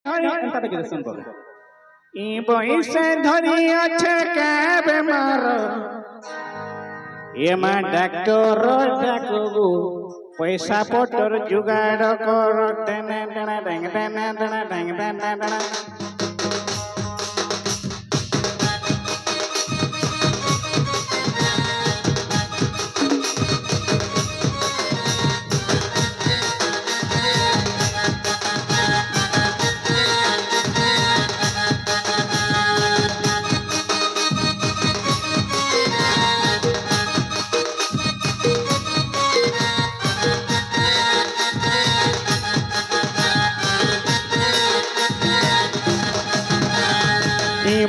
এন্টাটা কি শুন করো ই বইসে ধরি আছে কে বেমার এমা ডাক্তার ডাকবো পয়সা পটর জুগাড় কর টেনে টেনে টেনে টেনে টেনে টেনে টেনে টেনে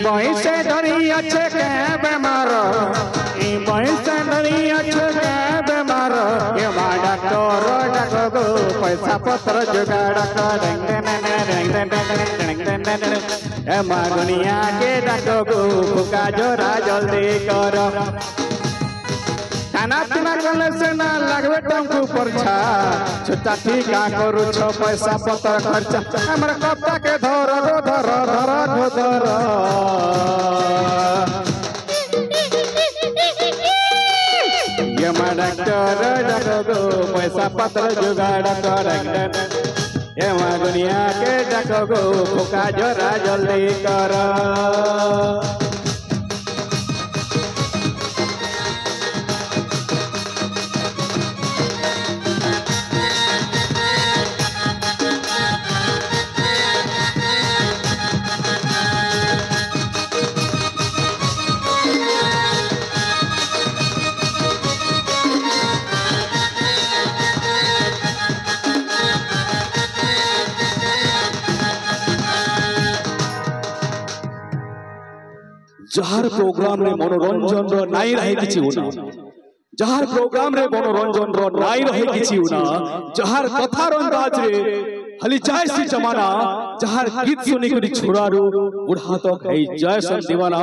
বয়সে ধরি আছে কে বেমার ই বয়সে ধরি আছে কে বেমার এমা ডাক্তার ডাকবো পয়সা পত্র জোগাড় কর এমা দুনিয়া কে ডাকবো ফুকা জোরা জলদি কর खाना पीना कले से ना लगवे टंकू परछा छुट्टा ठीका करू छो पैसा पत्र खर्चा हमरा कप्ता के धर गो धर धर गो धर ये मा डॉक्टर डाको पैसा पत्र जुगाड़ कर ये मा दुनिया के डाको फुका जोरा जल्दी कर जहार प्रोग्राम रे मनोरंजन रो नाई रहे किछि उना जहार प्रोग्राम रे मनोरंजन रो नाई रहे किछि उना जहार कथार अंदाज रे हली जाय सी जमाना जहार गीत सुनी करी छोरारू बुढ़ा तो है जयसन दीवाना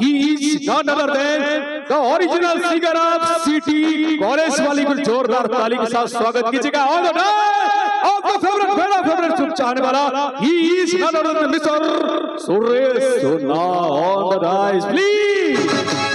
ही is not other then the original singer of city college वाली को जोरदार ताली के साथ स्वागत कीजिएगा ऑन द आपका फेवरेट मेरा फेवरेट सुन चाहने वाला ही is not other than mister Suresh Sona on the dais please